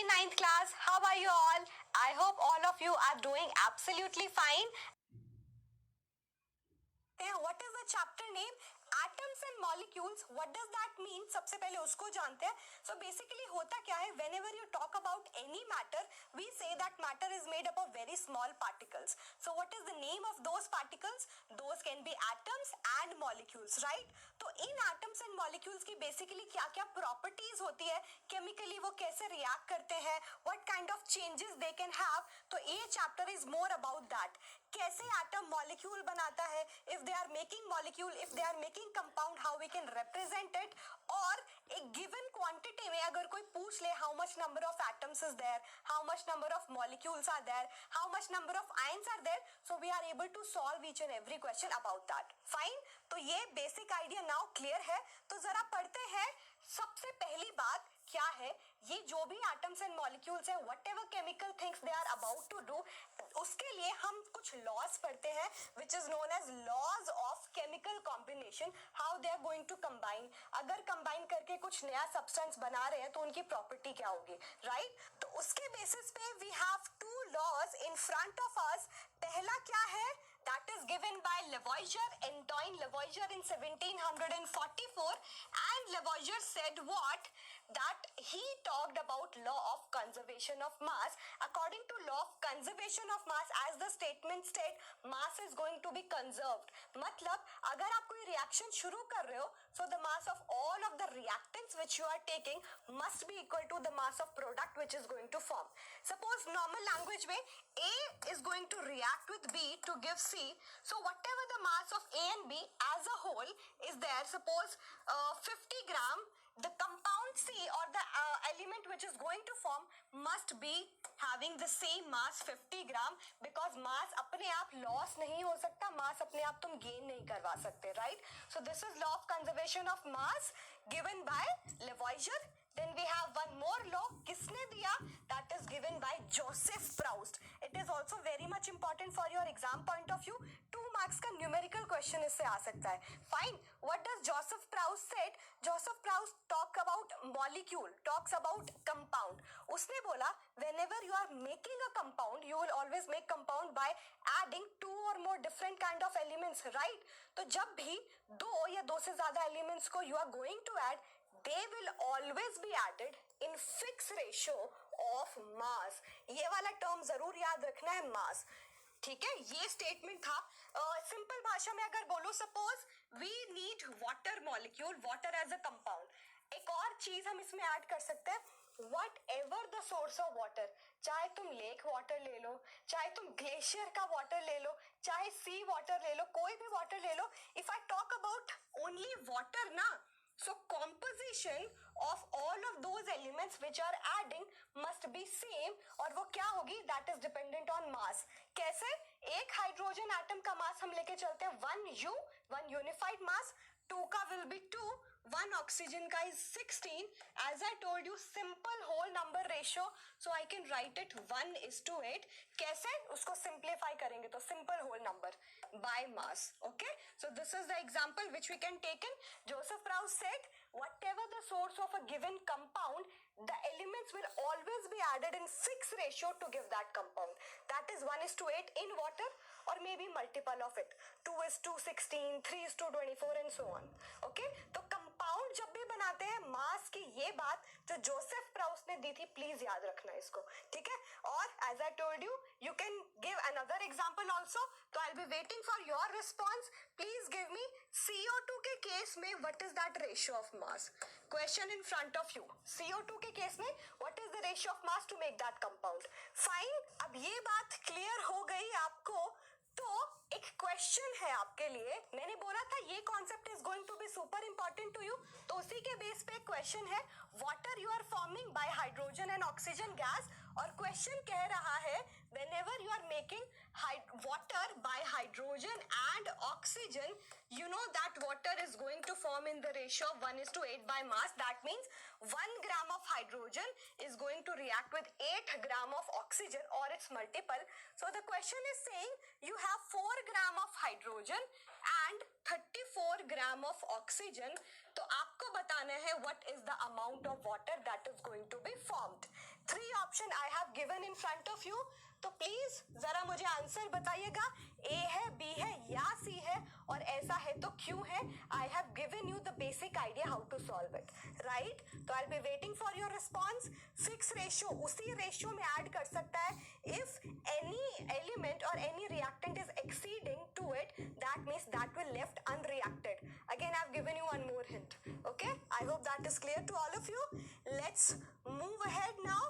Hey ninth class, how are you all? I hope all of you are doing absolutely fine. What is the chapter name? Atoms and molecules. What does that mean? सबसे पहले उसको जानते हैं. So basically होता क्या है? Whenever you talk about any matter, we say that matter is made up of very small particles. So what is the name of those particles? Those can be atoms and molecules, right? तो इन atoms and molecules की basically क्या-क्या properties होती है? Chemically वो कैसे react करते हैं? What kind of changes they can have? तो ये chapter is more about that. कैसे atom molecule बनाता है? If they are making molecule, if they are making compound, how we can represent it? और एक given quantity में अगर कोई पूछ ले how much number of atoms is there, how much number of molecules are there, how much number of ions are there, so we are able to solve each and every question about that. Fine? तो ये basic idea now clear है. तो जरा पढ़ते हैं. सबसे पहली बात क्या है? ये जो भी एटम्स एंड मॉलिक्यूल्स है, whatever chemical things they are about to do, उसके लिए हम कुछ लॉज पढ़ते हैं which is known as laws of chemical combination. How they are going to combine. अगर कंबाइन करके कुछ नया सब्सटेंस बना रहे हैं तो उनकी प्रॉपर्टी क्या होगी, राइट? तो उसके बेसिस पे we have two laws in front of us. पहला क्या है? That is given by Lavoisier, Antoine Lavoisier in 1744, and Lavoisier said what? That he talked about law of conservation of mass. According to law of conservation of mass, as the statement state, mass is going to be conserved. मतलब अगर आप कोई reaction शुरू कर रहे हो, so the mass of all of the reactants which you are taking must be equal to the mass of product which is going to form. Suppose normal language में A is going to react with B to give C. So whatever the mass of A and B as a whole is there, suppose 50 gram, the compound C or the element which is going to form must be having the same mass 50 gram, because mass अपने आप loss नहीं हो सकता, mass अपने आप तुम gain नहीं करवा सकते, right? So this is law of conservation of mass given by Lavoisier. Then we have one more law. किसने दिया? That is given by Joseph Proust. It is also very much important for your exam point of view. 2 marks का numerical question इससे आ सकता है. Fine. What does Joseph Proust said? Joseph Proust talk about molecule, talks about compound. उसने बोला whenever you are making a compound, you will always make compound by adding 2 or more different kind of elements, right? तो जब भी 2 या 2 से ज़्यादा elements को you are going to add, they will always be added in fixed ratio of mass. ये वाला term जरूर याद रखना है, mass. ठीक है, ये स्टेटमेंट था. सिंपल भाषा में अगर बोलो, suppose we need water molecule, water as a compound. एक और चीज हम इसमें ऐड कर सकते हैं, whatever the source of water. चाहे तुम लेक वाटर ले लो, चाहे तुम ग्लेशियर का वाटर ले लो, चाहे सी वाटर ले लो, कोई भी वाटर ले लो. If I talk about only water ना, so composition of all of those elements which are adding must be same. और वो क्या होगी? That is dependent on mass. कैसे? एक हाइड्रोजन एटम का मास हम लेके चलते हैं 1U, 1 unified mass. 2 का will be 2, 1 ऑक्सीजन का is 16. As I told you, simple whole number ratio, so I can write it 1:8. कैसे? उसको simplify करेंगे तो simple whole number by mass. Okay, so this is the example which we can take in. Joseph Proust said whatever the source of a given compound, the elements will always be added in fixed ratio to give that compound. That is 1:8 in water, or maybe multiple of it, 2:16, 3:24 and so on. Okay, तो compound जब भी बनाते हैं, मास की ये बात जो Joseph Proust ने दी थी, प्लीज याद रखना इसको. ठीक है, और as I told you, you can give another example also. तो I will be waiting for your response. Please give me CO2 के केस में what is that ratio of mass. Question in front of you. CO2 के case में what is the ratio of mass to make that compound. Fine. अब ये बात clear हो गई आपको, तो एक क्वेश्चन है आपके लिए. मैंने बोला था ये concept is going to be super important to you, तो उसी के बेस पे क्वेश्चन है. Water you are forming by hydrogen and oxygen gas, और क्वेश्चन कह रहा है whenever you are making water by hydrogen and oxygen, you know that water is going to form in the ratio of 1:8 by mass. That means 1 gram of hydrogen is going to react with 8 gram of oxygen or its multiple. So the question is saying you have 4 gram of hydrogen and 34 gram of oxygen. तो आपको बताना है what is the amount of water that is going to be formed. 3 option I have given in front of you, तो please जरा मुझे answer बताइएगा, ए है, B है या सी है, और ऐसा है तो क्यों है? I have given you the basic idea how to solve it, right? तो I will be waiting for your response. Fix ratio उसी रेशियो में ऐड कर सकता है. इफ एनी एलिमेंट और any reactant is exceeding to it, that means that will left unreacted. Again, I've given you one more hint. Okay, I hope that is clear to all of you. Let's move ahead now.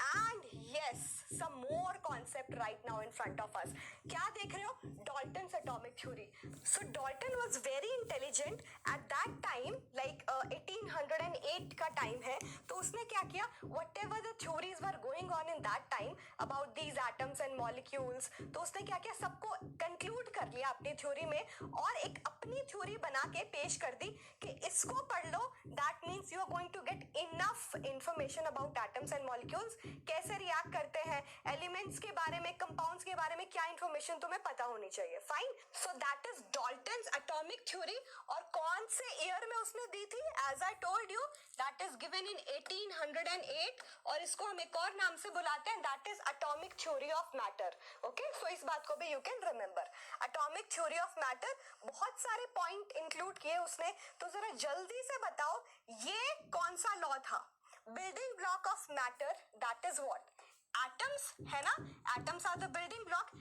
And yes, some more concept right now in front of us. क्या देख रहे हो? Dalton's atomic theory. So Dalton was very intelligent at that time, like 1808 का time है. तो उसने क्या किया? Whatever the theories were going on in that time about these atoms and molecules, तो उसने क्या किया? सबको conclude कर लिया अपनी theory में, और एक अपनी theory बना के पेश कर दी कि इसको पढ़ लो. That means you are going to get enough information about atoms and molecules. कैसे रिएक्ट करते हैं, एलिमेंट्स के बारे में, कंपाउंड्स के बारे में क्या इंफॉर्मेशन तुम्हें पता होनी चाहिए. Fine. So that is Dalton's atomic theory. और कौन से ईयर में उसने दी थी? As I told you, that is given in 1808, और इसको हम एक और नाम से बुलाते हैं, that is atomic theory of matter. Okay, so इस बात को भी you can remember. Atomic theory of matter, बहुत सारे पॉइंट इंक्लूड किए उसने. तो जरा जल्दी से बताओ, ये कौन सा लॉ था? Building block of matter, that is what? Atoms, है ना? Atoms are the building block.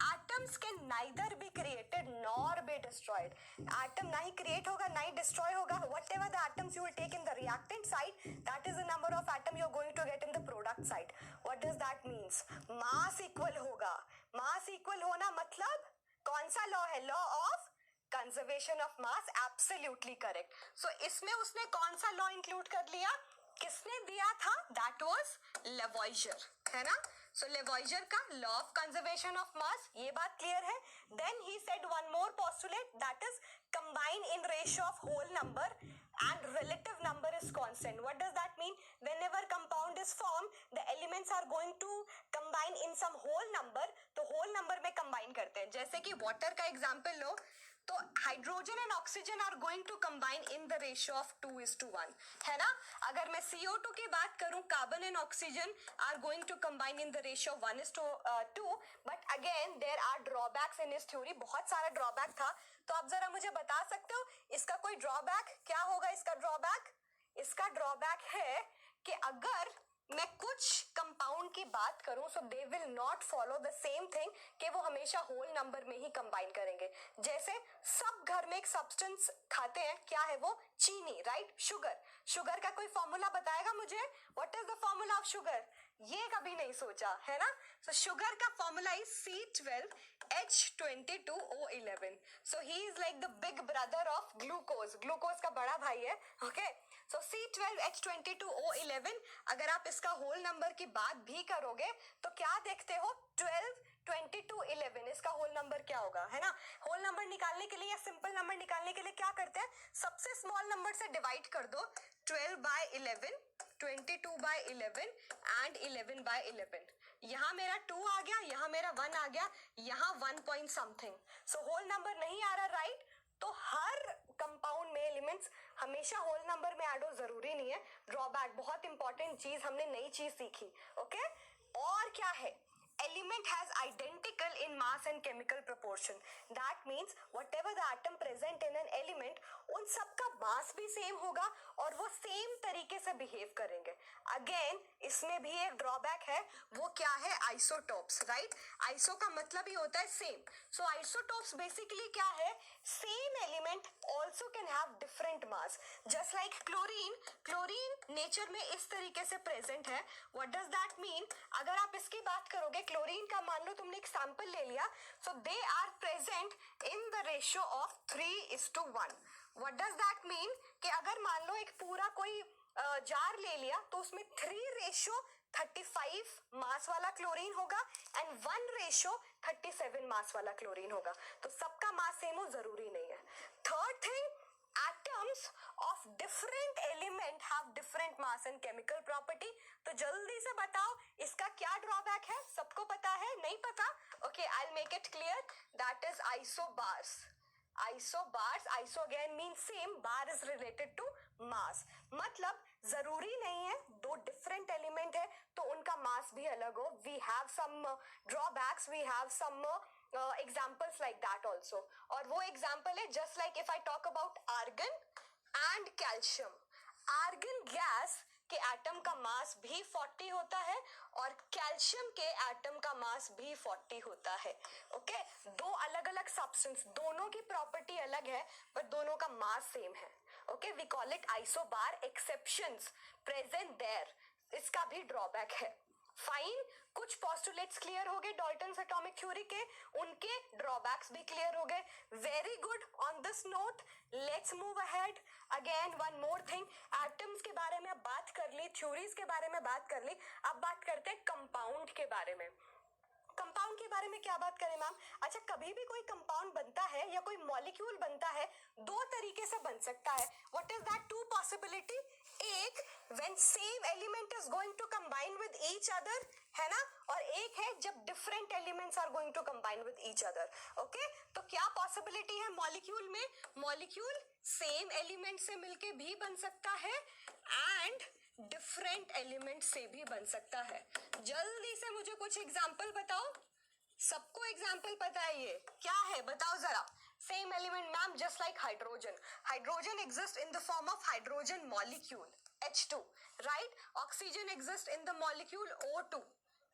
Atoms can neither be created nor be destroyed. Atom ना ही create होगा ना ही destroy होगा. Whatever the atoms you will take in the reactant side, that is the number of atom you are going to get in the product side. What does that means? Mass equal होगा. Mass equal होना मतलब कौन सा law है? Law of conservation of mass. Absolutely correct. So इसमें उसने कौन सा लॉ इंक्लूड कर लिया? किसने दिया था? दैट वाज लेवॉइजर, है ना? सो लेवॉइजर का law of conservation of mass, ये बात क्लियर है. Then he said one more postulate, that is combine in ratio of whole number and relative number is constant. What does that mean? Whenever compound is formed, the elements are going to combine in some whole number. तो whole number में combine करते हैं. जैसे कि water का example लो, तो hydrogen and oxygen are going to combine in the ratio of 2:1, है ना? अगर मैं CO2 की बात करूं, carbon and oxygen are going to combine in the ratio 1:2. But again there are drawbacks in this theory. बहुत सारा ड्रॉबैक था. तो आप जरा मुझे बता सकते हो इसका कोई ड्रॉबैक क्या होगा? इसका ड्रॉबैक, इसका ड्रॉबैक है कि अगर मैं कुछ कंपाउंड की बात करूं, so they will not follow the same thing, कि वो हमेशा होल नंबर में ही कंबाइन करेंगे. जैसे सब घर में एक सब्सटेंस खाते हैं, क्या है वो? चीनी, राइट? शुगर. शुगर का कोई फॉर्मूला बताएगा मुझे? What is the formula of sugar? ये कभी नहीं सोचा, है ना? सो शुगर का formula is C12H22O11. So he is like the big brother of glucose. Glucose का बड़ा भाई है. ओके, सो C12H22O11. अगर आप इसका होल नंबर की बात भी करोगे तो क्या देखते हो? 12, 22, 11. इसका होल नंबर क्या होगा, है ना? होल नंबर निकालने के लिए या सिंपल नंबर निकालने के लिए क्या करते हैं? सबसे स्मॉल नंबर से डिवाइड कर दो. 12/11, 22/11 एंड 11/11. यहाँ मेरा 2 आ गया, यहाँ मेरा 1 आ गया, यहाँ 1 point something. So whole number नहीं आ रहा, राइट? तो हर कंपाउंड में एलिमेंट्स हमेशा होल नंबर में ऐड हो जरूरी नहीं है. ड्रॉबैक, बहुत इंपॉर्टेंट चीज, हमने नई चीज सीखी. ओके, और क्या है? element has identical in mass and chemical proportion. That means whatever the atom present in an element, उन सबका mass भी same होगा और वो same तरीके से behave करेंगे. Again, इसमें भी एक drawback है. वो क्या है? isotopes, right? iso का मतलब ही होता है same. So isotopes basically क्या है? Same element also can have different mass. Just like chlorine. Chlorine nature में इस तरीके से present है. What does that mean? अगर आप इसकी बात करोगे, क्लोरीन का मान लो तुमने एक सैंपल ले लिया, so they are present in the ratio of 3:1. What does that mean? कि अगर मान लो एक पूरा कोई जार ले लिया तो उसमें 3:35 मास वाला क्लोरीन होगा एंड 1:37 मास वाला क्लोरीन होगा. तो सबका मास सेम हो जरूरी नहीं है. Third thing, atoms of different element have different mass and chemical property. तो जल्दी से बताओ इसका क्या ड्रॉबैक है? सबको पता है? नहीं पता? Okay, I'll make it clear. That is isobars. Isobars, iso again means same, bar is related to mass. मतलब जरूरी नहीं है दो डिफरेंट एलिमेंट है तो उनका मास मास भी अलग हो. We have some drawbacks, we have some examples like that also. और वो example है just like if I talk about argon and calcium. Argon gas के एटम का मास भी 40 होता है और कैल्शियम के एटम का मास भी 40 होता है. ओके, दो अलग अलग सब्सटेंस, दोनों की प्रॉपर्टी अलग है पर दोनों का मास सेम है. Okay, we call it isobar. Exceptions present there, इसका भी ड्रॉबैक है. फाइन, कुछ पोस्टुलेट्स क्लियर हो गए डाल्टन्स एटॉमिक थ्योरी के, उनके ड्रॉबैक्स भी क्लियर हो गए. Very good. On this note let's move ahead. Again one more thing, atoms के बारे में अब बात कर ली, थ्योरीज के बारे में बात कर ली, अब बात करते हैं कंपाउंड के बारे में. कंपाउंड के बारे में क्या बात करें मैम? अच्छा, कभी भी कोई कंपाउंड बनता है या कोई मॉलिक्यूल बनता है, दो तरीके से बन सकता है. What is that two possibility? एक, when same element is going to combine with each other, है ना, और एक है जब different elements are going to combine with each other. Okay, तो क्या पॉसिबिलिटी है मॉलिक्यूल में? मॉलिक्यूल सेम एलिमेंट से मिलके भी बन सकता है एंड डिफरेंट एलिमेंट से भी बन सकता है. जल्दी से मुझे कुछ एग्जाम्पल बताओ. सबको एग्जाम्पल पता है, ये क्या है बताओ जरा. Same element ma'am, just like hydrogen. Hydrogen exist in the form of hydrogen molecule H2, right. Oxygen exist in the molecule O2,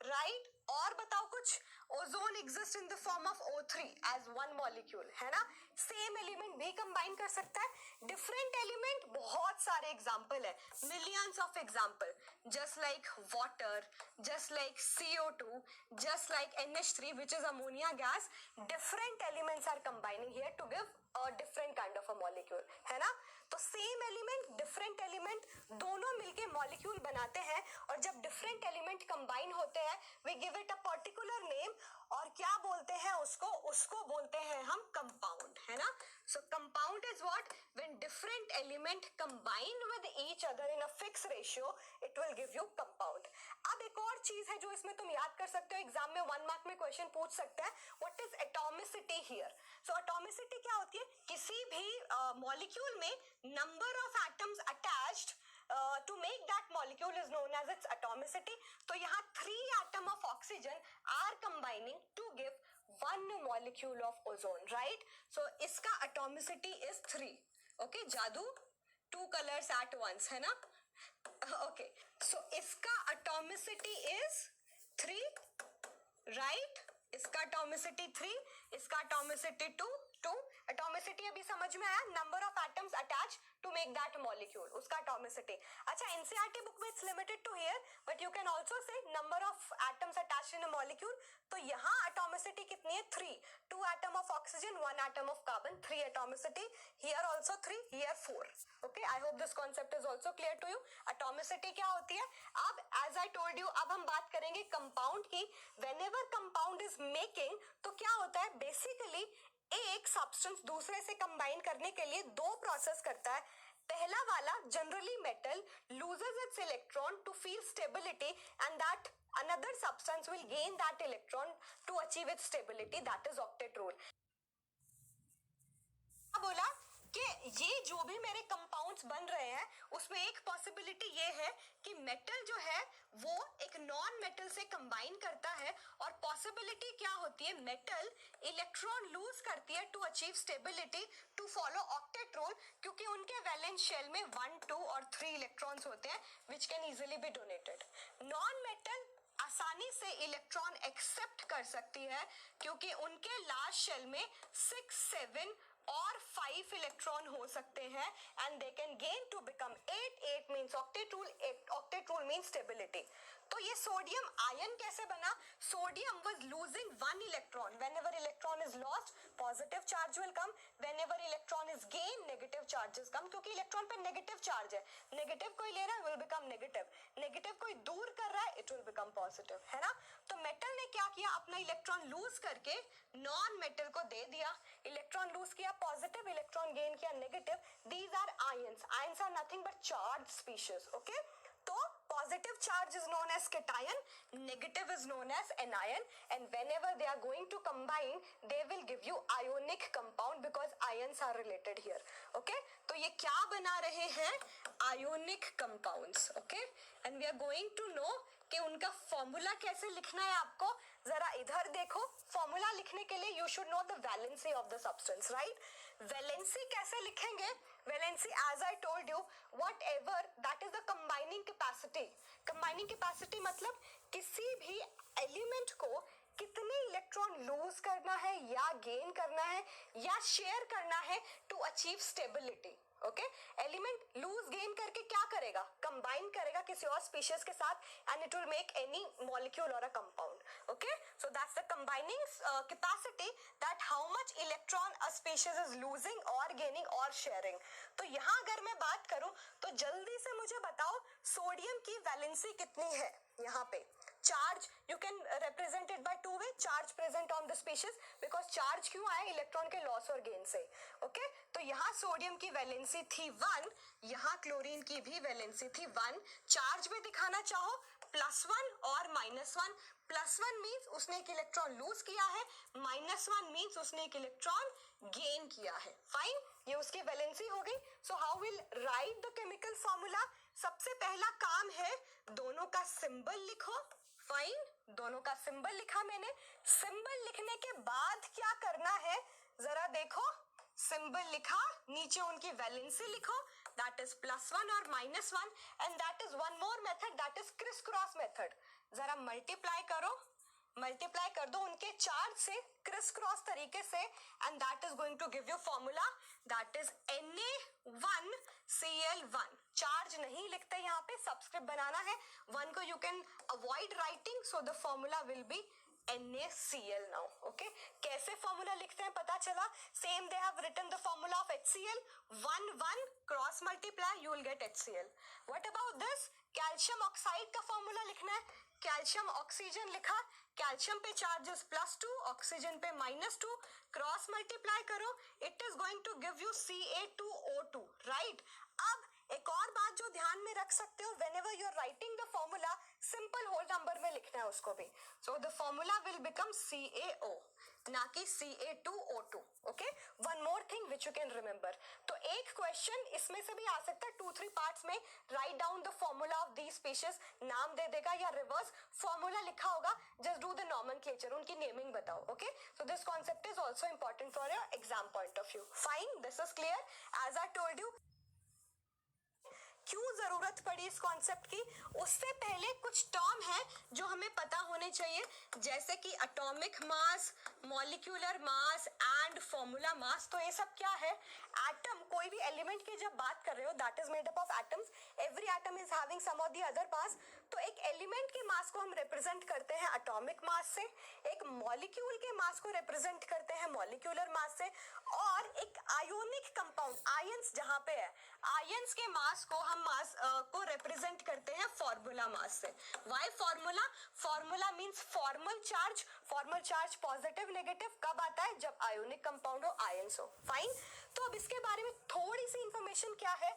right. और बताओ कुछ. Ozone exist in the form of O3 as one molecule, है ना. Same element भी combine कर सकता है. Different element, बहुत सारे एग्जांपल है, millions of example. Just like water, just like CO2, just like NH3 which is ammonia gas. Different elements are combining here to give a different kind of a molecule, है ना. तो same element, different element दोनों मिलके molecule बनाते हैं, और जब different element combine होते हैं we give it a particular name, और क्या बोलते हैं उसको? उसको बोलते हैं हम कंपाउंड, है ना. सो compound is what? When different element combine with each other in a fix ratio, it will give you compound. अब एक और चीज है जो इसमें तुम याद कर सकते हो, एग्जाम में 1 मार्क में क्वेश्चन पूछ सकता है. What is atomicity here? So atomicity क्या होती है? किसी भी मॉलिक्यूल में number of atoms attached to make that molecule is known as its atomicity. तो यहाँ 3 atom of oxygen are combining to give 1 molecule of ozone, right? So इसका atomicity is 3. Okay, जादू 2 colors at once, है ना. Okay, so इसका atomicity is 3, right? इसका atomicity 3, इसका atomicity 2. Atomicity अभी समझ में आया? Number of atoms attach to make that molecule, उसका एटॉमिसिटी. अच्छा, एनसीईआरटी बुक में it's limited to here, but you can also say number of atoms attached in a molecule. तो यहाँ एटॉमिसिटी कितनी है? 3. 2 atom of oxygen, 1 atom of carbon, 3 atomicity. Here also 3, here 4. Okay, I hope this concept is also clear to you. Atomicity क्या होती है? अब as I told you, अब हम बात करेंगे कंपाउंड की. व्हेनेवर कंपाउंड इज मेकिंग, तो क्या होता है? बेसिकली एक सब्सटेंस दूसरे से कंबाइन करने के लिए 2 प्रोसेस करता है. पहला वाला, generally metal loses its electron to feel stability and that another substance will gain that electron to achieve its stability, that is octet rule. बोला कि ये जो भी मेरे कंपाउंड्स बन रहे हैं उसमें एक पॉसिबिलिटी ये है कि मेटल जो है वो एक नॉन मेटल से कंबाइन करता है, और पॉसिबिलिटी क्या होती है? मेटल इलेक्ट्रॉन लूज करती है to achieve stability to follow octet rule, क्योंकि उनके वैलेंस शेल में 1, 2 और 3 इलेक्ट्रॉन्स होते हैं which can easily be donated. Non metal आसानी से इलेक्ट्रॉन एक्सेप्ट कर सकती है क्योंकि उनके लास्ट शेल में 6, 7 और 5 इलेक्ट्रॉन हो सकते हैं, and they can gain to become 8. 8 means octet rule, octet rule means stability. तो ये सोडियम आयन कैसे बना? Sodium was losing 1 electron. Whenever electron is lost, positive charge will come. Whenever electron is gain, negative charges come, क्योंकि electron पे negative charge है. Negative कोई ले रहा है, विल बिकम नेगेटिव. नेगेटिव कोई दूर कर रहा है, इट विल बिकम पॉजिटिव, है ना. तो मेटल ने क्या किया? अपना इलेक्ट्रॉन लूज करके नॉन मेटल को दे दिया. इलेक्ट्रॉन लूज किया पॉजिटिव, इलेक्ट्रॉन गेन किया negative. These are ions. Ions are nothing but charge species. Okay, तो positive charge is known as cation, negative is known as anion, and whenever they are going to combine they will give you ionic compound because ions are related here. Okay, तो ये क्या बना रहे हैं? Ionic compounds. Okay, and we are going to know कि उनका formula कैसे लिखना है आपको, जरा इधर देखो. फॉर्मूला लिखने के लिए you should know the valency of the substance, right. Valency कैसे लिखेंगे? Valency as I told you, whatever that is the combining capacity. Combining capacity मतलब किसी भी एलिमेंट को कितने इलेक्ट्रॉन लूज करना है या गेन करना है या शेयर करना है to achieve stability. Okay, element lose gain करके क्या करेगा? कंबाइन करेगा किसी और स्पीशीज के साथ and it will make any molecule और a compound. Okay, so that's the combining capacity, that how much electron a species is losing और गेनिंग और शेयरिंग. तो यहाँ अगर मैं बात करूं तो जल्दी से मुझे बताओ सोडियम की वैलेंसी कितनी है. यहाँ पे charge you can represent it by two way, charge present on the species, because charge क्यों आए? इलेक्ट्रॉन के लॉस और गेन से. ओके, तो यहाँ सोडियम की वैलेंसी थी 1, यहाँ क्लोरीन की भी वैलेंसी थी 1. चार्ज में दिखाना चाहो +1 और -1. +1 मीन्स उसने एक इलेक्ट्रॉन लूज किया है, -1 मीन्स उसने एक इलेक्ट्रॉन गेन किया है. फाइन, ये उसकी वैलेंसी हो गई. So how will write the chemical formula? सबसे पहला काम है दोनों का सिंबल लिखो. फाइन, दोनों का सिंबल लिखा मैंने. सिंबल लिखने के बाद क्या करना है जरा देखो. सिंबल लिखा, नीचे उनकी वैलेंसी लिखो, दैट इज +1 और -1, and that is one more method, that is criss cross method. जरा मल्टीप्लाई करो, मल्टीप्लाई कर दो उनके चार्ज से क्रिस क्रॉस तरीके से, and that is going to give you formula, that is Na1Cl1. Charge नहीं लिखते यहाँ पे, सबस्क्रिप्ट बनाना है. 1 को you can avoid writing, so the formula will be NaCl now. Okay, कैसे फॉर्मूला लिखते हैं पता चला. Same they have written the formula of HCl. 1 cross multiply you will get HCl. What about this? Calcium oxide का formula लिखना है. Calcium oxygen लिखा, calcium पे चार्जेस +2, ऑक्सीजन पे -2, क्रॉस मल्टीप्लाई करो, it is going to give you Ca2O2, right. अब एक और बात जो ध्यान में रख सकते हो, whenever you are writing the formula, simple whole number में लिखना है उसको भी. So the formula will become CaO, ना कि Ca2O2. Okay, one more thing which you can remember. तो एक क्वेश्चन इसमें से भी आ सकता है 2-3 पार्ट्स में. Write down the formula of the species, नाम दे देगा या रिवर्स फॉर्मूला लिखा होगा, जस्ट डू द नॉमेनक्लेचर, उनकी नेमिंग बताओ. Okay, so this concept is also important for your exam point of view. Fine, this is clear. As I told you, क्यों जरूरत पड़ी इस कॉन्सेप्ट की, उससे पहले कुछ टर्म है जो हमें पता होने चाहिए, जैसे कि atomic mass, molecular mass and formula mass. तो ये सब क्या है? एटम, कोई भी एलिमेंट की जब बात कर रहे हो, that is made up of atoms. Every atom is having some of the other mass. तो एक एलिमेंट के मास को हम रिप्रेजेंट करते हैं एटॉमिक मास से, एक मॉलिक्यूल के मास को रिप्रेजेंट करते हैं मॉलिक्यूलर मास से, और एक आयोनिक कंपाउंड, आयंस जहां पे है, आयंस के मास को हम मास को रिप्रेजेंट करते हैं फॉर्मूला मास से. Why formula? Formula means formal charge. Formal charge positive negative कब आता है? जब आयोनिक कंपाउंड हो, आयंस हो. फाइन, तो अब इसके बारे में थोड़ी सी इंफॉर्मेशन क्या है.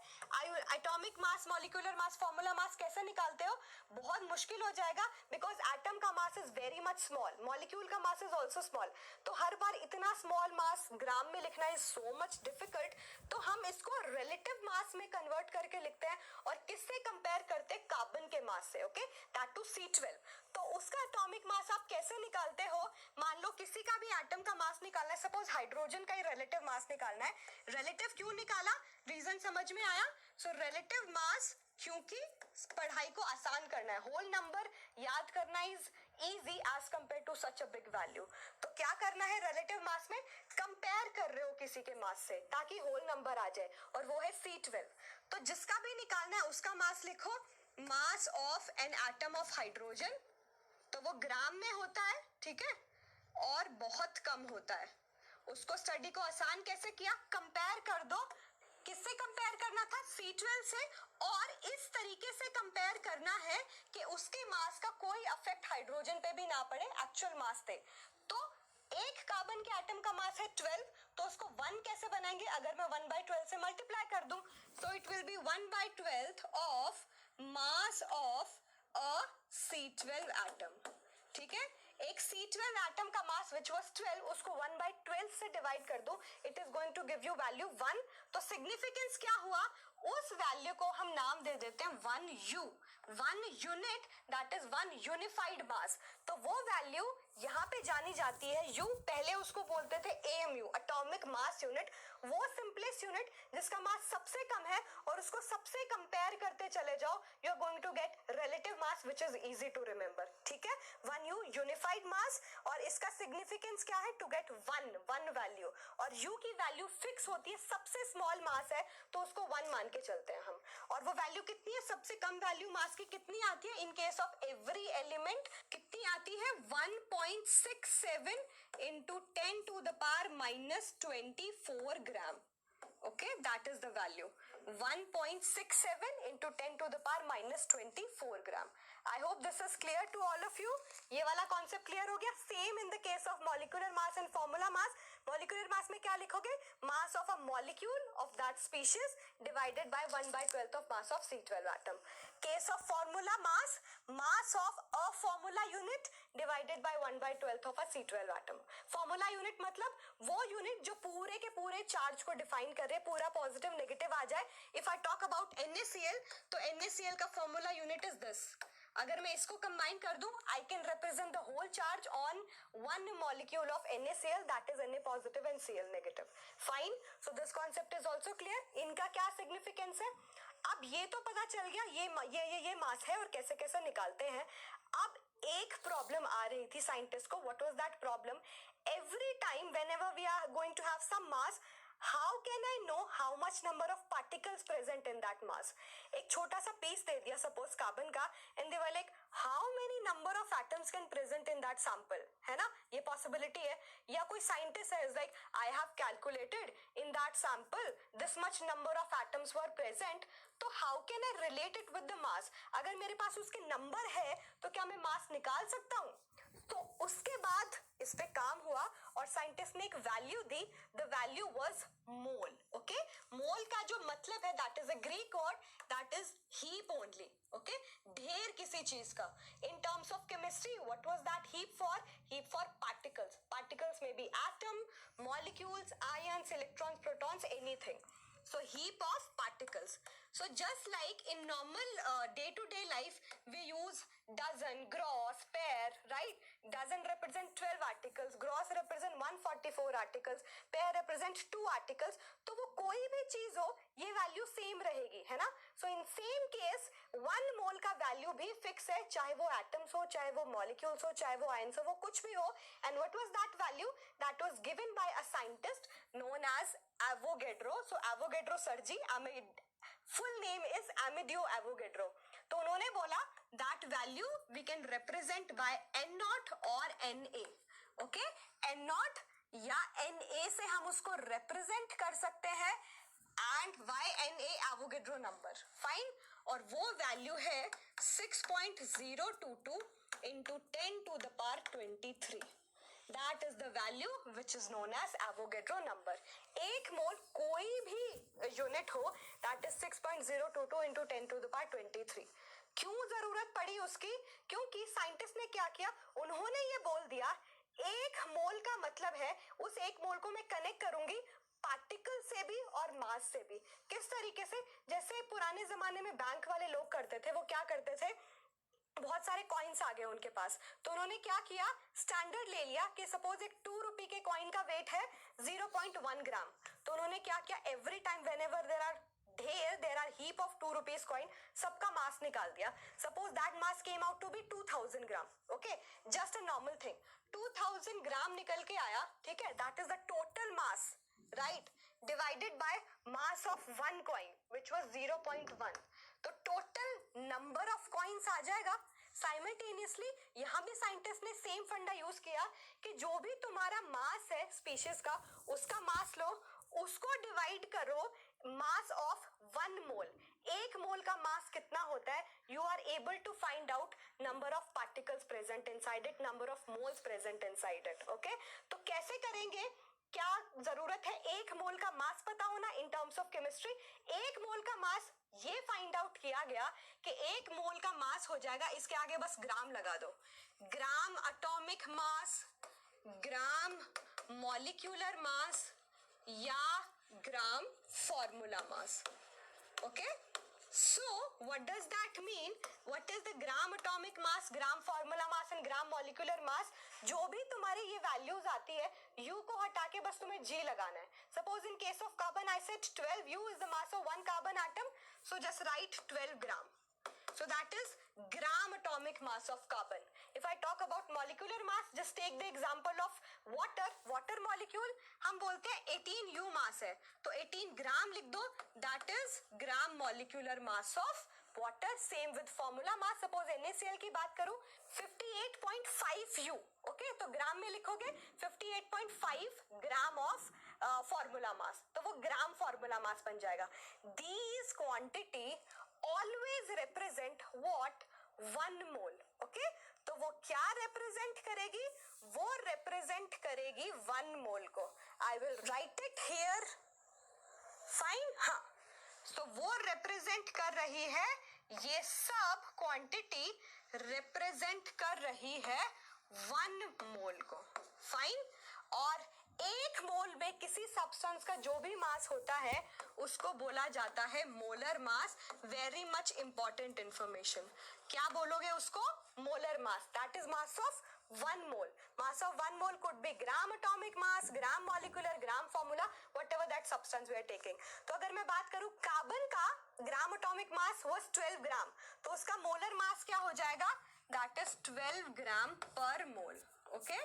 Atomic mass, molecular mass, formula mass कैसे निकालते हो? बहुत मुश्किल हो जाएगा, बिकॉज एटम का mass is very much small, molecule का मास इज ऑल्सो स्मॉल. तो हर बार इतना स्मॉल मास ग्राम में लिखना इज सो मच डिफिकल्ट. तो हम इसको रिलेटिव मास में कन्वर्ट करके लिखते हैं, और किससे कंपेयर करते हैं? कार्बन के मास से. Okay, that to C12. तो उसका एटॉमिक मास आप कैसे निकालते हो? मान लो किसी का भी एटम का मास निकालना है, सपोज हाइड्रोजन का ही रिलेटिव मास निकालना है. रिलेटिव क्यों निकाला? रीजन समझ में आया? सो रिलेटिव मास, क्योंकि पढ़ाई को आसान करना है, होल नंबर याद करना is easy as compare to such a big value. तो क्या करना है? रिलेटिव मास में कंपेयर कर रहे हो किसी के मास से, ताकि होल नंबर आ जाए, और वो है C12. तो जिसका भी निकालना है उसका मास लिखो. Mass of an atom of hydrogen, तो वो ग्राम में होता है, ठीक है, और बहुत कम होता है. उसको स्टडी को आसान कैसे किया? कंपेयर कर दो. किससे कंपेयर करना था? C12 से. और इस तरीके से कंपेयर करना है कि उसके मास का कोई इफेक्ट हाइड्रोजन पे भी ना पड़े, एक्चुअल मास थे. तो एक कार्बन के एटम का मास है 12, तो उसको 1 कैसे बनाएंगे? अगर मैं 1/12 से मल्टीप्लाई कर दूं, so it will be 1/12 of mass of a C12 atom. ठीक है, एक C12 एटम का मास विच वाज 12, उसको 1/12 से डिवाइड कर दो, it is going to give you value 1. तो सिग्निफिकेंस क्या हुआ? उस वैल्यू को हम नाम दे देते हैं 1U, 1 unit, that is 1 unified mass. तो वो वैल्यू यहाँ पे जानी जाती है U, पहले उसको बोलते थे AMU, एटॉमिक मास यूनिट, वो सिंपलेस्ट यूनिट जिसका मास सबसे कम है, और उसको सबसे कंपेयर करते चले जाओ, you are going to get relative mass which is easy to remember, ठीक है। 1U यूनिफाइड मास, और इसका सिग्निफिकेंस क्या है, टू गेट 1 वैल्यू, और U की वैल्यू फिक्स होती है, सबसे स्मॉल मास है तो उसको 1 मान के चलते हैं हम। और वो वैल्यू कितनी है, सबसे कम वैल्यू मास की कितनी आती है, in case of every element कितनी आती है, 1.67 into 10 to the power minus 24 gram. Okay, that is the value 1.67 into 10 to the power minus 24 gram. I hope this is clear to all of you. ये वाला concept clear हो गया। Same in the case of molecular mass and formula mass. Molecular mass में क्या लिखोगे, mass of a molecule of that species divided by 1/12 of mass of C12 atom. Case of formula mass, mass of a formula unit divided by 1/12 of a C12 atom. Formula unit मतलब वो unit जो पूरे के पूरे charge को define कर रहे, पूरा पॉजिटिव नेगेटिव आ जाए। If I talk about NaCl, तो NaCl का फॉर्मूला यूनिट इज दिस। अगर मैं इसको कंबाइन कर दूं, I can represent the whole charge on one molecule of NaCl, that is Na positive and Cl negative. Fine, so this concept is also clear. इनका क्या significance है, अब ये तो पता चल गया ये मास है और कैसे कैसे निकालते हैं। अब एक प्रॉब्लम आ रही थी साइंटिस्ट को, what was that problem, every time whenever we are going to have some mass, how can I know how much number of particles present in that mass? एक छोटा सा पीस दे दिया सपोज कार्बन का, and they were like how many number of atoms can present in that sample, है ना, ये possibility है। या कोई साइंटिस्ट है is like I have calculated in that sample this much number of atoms were present, तो how can I relate it with the mass? अगर मेरे पास उसके नंबर है तो क्या मैं मास निकाल सकता हूँ? तो उसके बाद इस पे काम हुआ और साइंटिस्ट ने एक वैल्यू दी, the value was mole. Okay, mole का जो मतलब है that is a Greek word, that is heap only. Okay, ढेर किसी चीज का। In terms of chemistry what was that heap for? Heap for particles. Particles में be atom, molecules, ions, electrons, protons, anything. So heap of particles. So just like in normal day-to-day life, we use dozen, gross, pair, right? Dozen represent 12 articles, gross represent 144 articles, pair represent 2 articles. तो वो कोई भी चीज हो, ये value same रहेगी, है ना? So in same case, 1 mole का वैल्यू भी फिक्स है, चाहे वो एटम्स हो, चाहे वो मॉलिक्यूल्स हो, चाहे वो आयंस हो, वो कुछ भी हो। And what was that value? That was given by a scientist known as Avogadro. So Avogadro sir ji, full name is Amedeo Avogadro. तो उन्होंने बोला that value we can represent by N0 और Na. Okay, N0 या Na से हम उसको represent कर सकते हैं and by Na Avogadro number. Fine, और वो वैल्यू है 6.022 into 10 to the power 23. That is the value which is known as Avogadro number. एक मोल कोई भी यूनिट हो, that is 6.022 into 10 to the power 23. क्यों जरूरत पड़ी उसकी? क्योंकि साइंटिस्ट ने क्या किया, उन्होंने ये बोल दिया एक मोल का मतलब है उस एक मोल को मैं कनेक्ट करूंगी पार्टिकल से भी और मास से भी। किस तरीके से? जैसे पुराने जमाने में बैंक वाले लोग करते थे, वो क्या करते थे, बहुत सारे कॉइन्स आ गए उनके पास, तो उन्होंने क्या किया, स्टैंडर्ड ले लिया कि सपोज एक 2 रुपए के कॉइन का वेट है 0.1 ग्राम, तो उन्होंने क्या किया, every time whenever there are heap of 2 rupees coin, सबका मास निकाल दिया। Suppose that mass came out to be 2000 gram. Okay, just a normal thing, 2000 gram निकल के आया, ठीक है, that is the total mass, right, divided by mass of 1 coin which was 0.1, तो total number of coins आ जाएगा। Simultaneously यहाँ भी साइंटिस्ट ने सेम फंडा यूज किया कि जो भी तुम्हारा मास है स्पीशीज का, उसका मास लो, उसको डिवाइड करो मास ऑफ 1 मोल। एक मोल का मास कितना होता है, you are able to find out number of particles present inside it, number of moles present inside it. Okay, तो कैसे करेंगे, क्या जरूरत है, एक मोल का मास पता होना इन टर्म्स ऑफ केमिस्ट्री। एक मोल का मास ये फाइंड आउट किया गया कि एक मोल का मास हो जाएगा, इसके आगे बस ग्राम लगा दो, gram atomic mass, gram molecular mass या gram formula mass. Okay, so what does that mean? What is the gram atomic mass, gram formula mass and gram molecular mass? जो भी तुम्हारी ये वैल्यूज आती है, U को हटा के बस तुम्हें G लगाना है. Suppose in case of carbon I said 12 U is the mass of one carbon atom, so just write 12 gram. So that is gram atomic mass of carbon. If I talk about molecular mass, just take the example of water. Water molecule हम बोलते हैं 18 U mass है, तो 18 ग्राम लिख दो. That is gram molecular mass of water. Same with formula mass. Suppose NaCl की बात करूं 58.5 U. ओके, तो ग्राम में लिखोगे 58.5 ग्राम ऑफ फॉर्मूला मास, तो वो ग्राम फॉर्मूला मास बन जाएगा. These quantity always represent what? 1 mole. Okay, तो वो क्या represent करेगी? वो represent करेगी 1 mole को. I will write it here. Fine? हाँ, तो वो represent कर रही है, ये सब क्वांटिटी represent कर रही है 1 मोल को. फाइन. और 1 मोल में किसी सब्सटेंस का जो भी मास होता है उसको बोला जाता है molar mass. Very much important information. क्या बोलोगे उसको? Molar mass. That is mass of 1 mole. Mass of 1 mole could be gram atomic mass, gram molecular, gram formula, whatever that substance we are taking. तो अगर मैं बात करूं carbon का gram atomic mass was 12 ग्राम, तो उसका मोलर मास क्या हो जाएगा? That is 12 ग्राम पर मोल. ओके,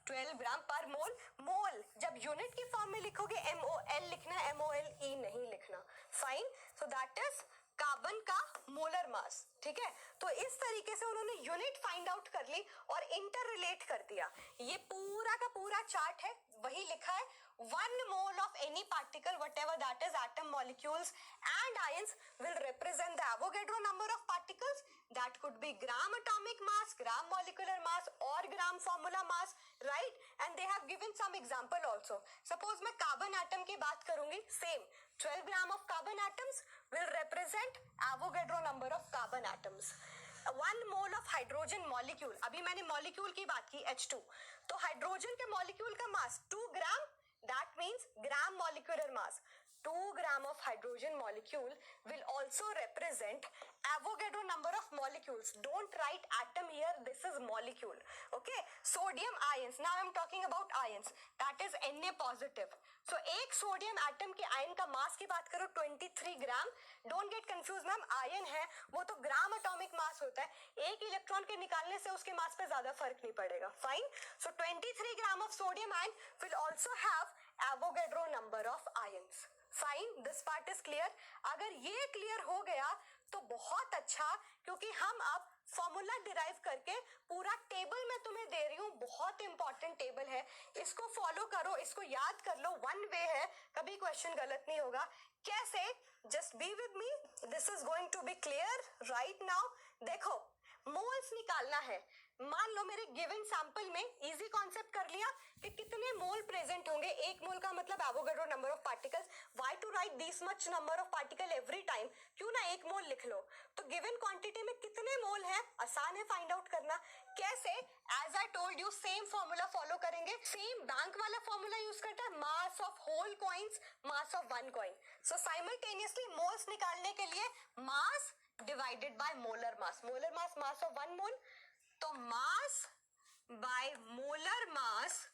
12 ग्राम पर मोल. मोल जब यूनिट की फॉर्म में लिखोगे MOL लिखना, MOLE नहीं लिखना. Fine. So that is carbon का मोलर मास. ठीक है, तो इस तरीके से उन्होंने यूनिट फाइंड आउट कर ली और इंटर रिलेट कर दिया. ये पूरा का पूरा चार्ट है, वही लिखा है 1 mole of any particle, whatever that is, atom, molecules and ions will represent the Avogadro number of particles. That could be gram atomic mass, gram molecular mass or gram formula mass, right? And they have given some example also. Suppose मैं carbon atom की बात करूंगी, same 12 gram of carbon atoms will represent Avogadro number of carbon atoms. 1 mole of hydrogen molecule, अभी मैंने molecule की बात की H2, तो हाइड्रोजन के molecule का mass 2 gram. That means gram molecular mass. 2 gram of hydrogen molecule will also represent Avogadro number of molecules. Don't write atom here, this is molecule. Okay, sodium ions. Now I am talking about ions. That is Na positive. So एक sodium atom के ion का mass की बात करो 23 gram. Don't get confuse ma'am, ion है वो तो gram atomic mass होता है, एक इलेक्ट्रॉन के निकालने से उसके मास पे ज्यादा फर्क नहीं पड़ेगा. Fine. So 23 gram of sodium ion will also have Avogadro number of ions. Fine, this part is clear. अगर ये क्लियर हो गया तो बहुत अच्छा, क्योंकि हम अब फॉर्मूला डिराइव करके पूरा टेबल मैं तुम्हें दे रही हूँ. बहुत इंपॉर्टेंट टेबल है, इसको फॉलो करो, इसको याद कर लो. 1 वे है, कभी क्वेश्चन गलत नहीं होगा. कैसे? Just be with me, this is going to be clear right now. देखो, मोल्स निकालना है. मान लो मेरे गिवन सैंपल में इजी कॉन्सेप्ट कर लिया कि कितने मोल प्रेजेंट होंगे. 1 मोल का मतलब Avogadro number of particles. Why to write this much number of particle every time? क्यों ना 1 मोल लिख लो. तो गिवन क्वांटिटी में कितने मोल है, आसान है फाइंड आउट करना. कैसे? As I told you, same formula follow करेंगे. सेम बैंक वाला फॉर्मूला यूज करता है, mass of whole coins, mass of 1 coin. So simultaneously moles निकालने के लिए mass divided by molar mass. Molar mass, mass of 1 mole, तो mass bye molar मास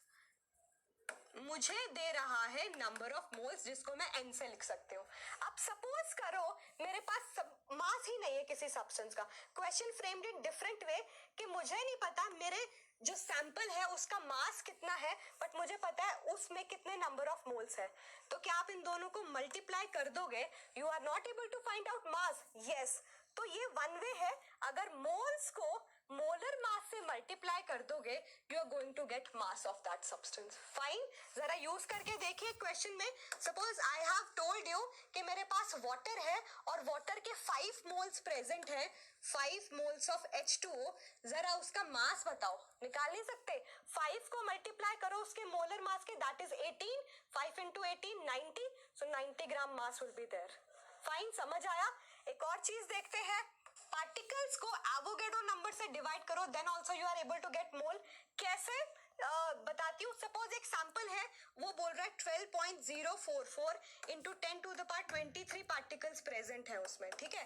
मुझे दे रहा है नंबर ऑफ मोल्स, जिसको मैं n से लिख सकती हूँ. अब सपोज करो मेरे पास मास ही नहीं है किसी सब्सटेंस का. Question framed in different way कि मुझे नहीं पता मेरे जो सैंपल है उसका मास कितना है, बट मुझे पता है उसमें कितने नंबर ऑफ मोल्स है. तो क्या आप इन दोनों को मल्टीप्लाई कर दोगे? You are not able to find out mass. Yes, तो ये 1 वे है. अगर मोल्स को मोलर मास से मल्टीप्लाई कर दोगे, you are going to get mass of that substance. Fine, जरा यूज करके देखिए क्वेश्चन में. Suppose I have told you कि मेरे पास वाटर है और वाटर के 5 मोल्स प्रेजेंट है, 5 मोल्स ऑफ H2O. जरा उसका मास बताओ. निकाल नहीं सकते? 5 को मल्टीप्लाई करो उसके मोलर मास के, that is 18. 5 into 18 90. So 90 gram mass will be there. Fine, समझ आया? एक और चीज देखते हैं. पार्टिकल्स को एवोगैड्रो नंबर से डिवाइड करो, then also you are able to get mole. कैसे बताती हूँ. सपोज एक सैंपल है, वो बोल रहा है 12.044 इंटू 10⁻23 पार्टिकल्स प्रेजेंट है उसमें. ठीक है,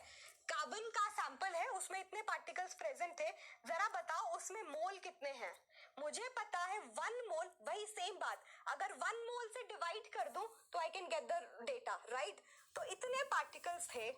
कार्बन का सैंपल है, उसमें इतने पार्टिकल्स प्रेजेंट थे. जरा बताओ उसमें मोल कितने हैं. मुझे पता है 1 मोल. वही सेम बात, अगर 1 मोल से डिवाइड कर दूं तो I can get the data, right. तो इतने पार्टिकल्स थे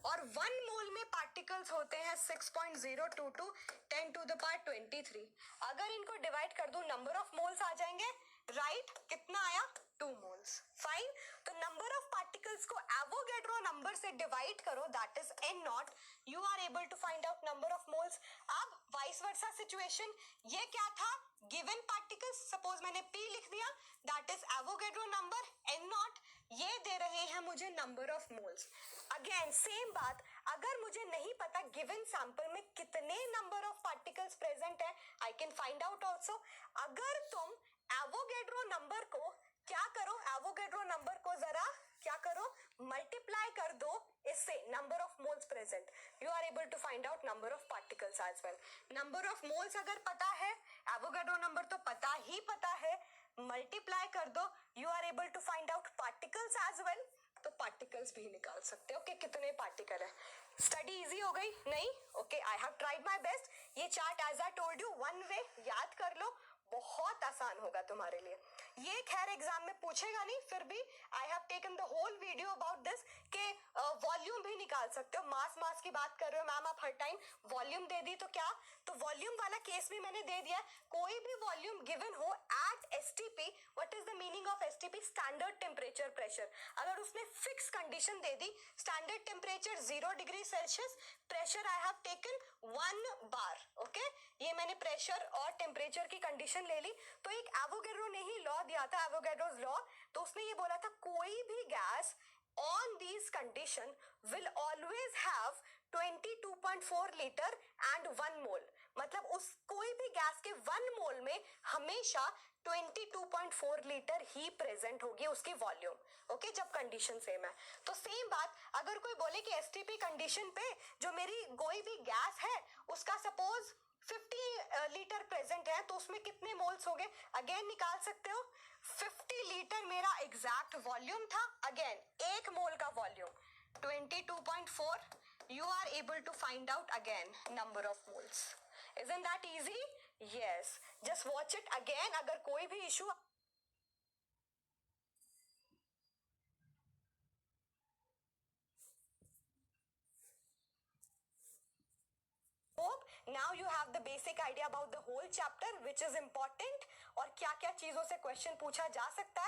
और 1 मोल में पार्टिकल्स होते हैं 6.022 10⁻23. अगर इनको डिवाइड कर दूं नंबर ऑफ मोल्स आ जाएंगे, राइट. कितना आया? 2 मोल्स. फाइन. तो नंबर ऑफ पार्टिकल्स को एवोगैड्रो नंबर से डिवाइड करो, that is n nought. You are able to find out number of moles. अब वाइस वर्सा सिचुएशन, ये क्या था? गिवन पार्टिकल्स, सपोज मैंने p लिख दिया, that is Avogadro number n nought. ये दे रहे हैं मुझे number of moles. Again same बात, अगर मुझे नहीं पता गिवन सैंपल में कितने नंबर ऑफ पार्टिकल्स प्रेजेंट है, I can find out also. अगर तुम एवोगैड्रो नंबर को क्या करो, एवोगैड्रो नंबर को जरा क्या करो, मल्टीप्लाई कर दो इससे, number of moles present, you are able to find out number of particles as well. Number of moles अगर पता है, एवोगैड्रो नंबर तो पता ही पता है, मल्टीप्लाई कर दो, you are able to find out particles as well. तो पार्टिकल्स भी निकाल सकते हो कि कितने पार्टिकल है. स्टडी इजी हो गई? नहीं? Okay, I have tried my best. ये chart as I told you, 1 way याद कर लो, बहुत आसान होगा तुम्हारे लिए. ये खैर एग्जाम में पूछेगा नहीं, फिर भी I have taken the whole video about this के वॉल्यूम भी निकाल सकते हो. मास की बात कर रहे हो मैम आप हर टाइम, वॉल्यूम दे दी तो क्या, तो वॉल्यूम वाला केस भी मैंने दे दिया. कोई भी वॉल्यूम गिवन हो at STP, what is the meaning of STP? Standard temperature pressure. अगर उसने फिक्स कंडीशन दे दी, standard temperature 0 degree Celsius, pressure I have taken 1 bar. Okay, ये मैंने प्रेशर और टेम्परेचर की कंडीशन ले ली. तो एक एवोगैड्रो ने ही लॉ दिया था, एवोगैड्रोस लॉ. तो उसने ये बोला था कोई भी gas on these condition will always have 22.4 litre and 1 मोल. मतलब उस कोई भी गैस के 1 मोल में हमेशा 22.4 लीटर ही प्रेजेंट होगी उसकी वॉल्यूम. ओके, जब कंडीशन सेम है. तो सेम बात, अगर कोई बोले कि एसटीपी कंडीशन पे जो मेरी कोई भी गैस है उसका सपोज 50 लीटर प्रेजेंट है, तो उसमें कितने मोल्स हो गए? अगेन निकाल सकते हो. 50 लीटर मेरा एग्जैक्ट वॉल्यूम था. अगेन 1 मोल का volume 22.4. you are able to find out again number of moles. Isn't that easy? Yes, just watch it again. अगर कोई भी issue hope now you have the basic idea about the whole chapter which is important और क्या क्या चीजों से question पूछा जा सकता है.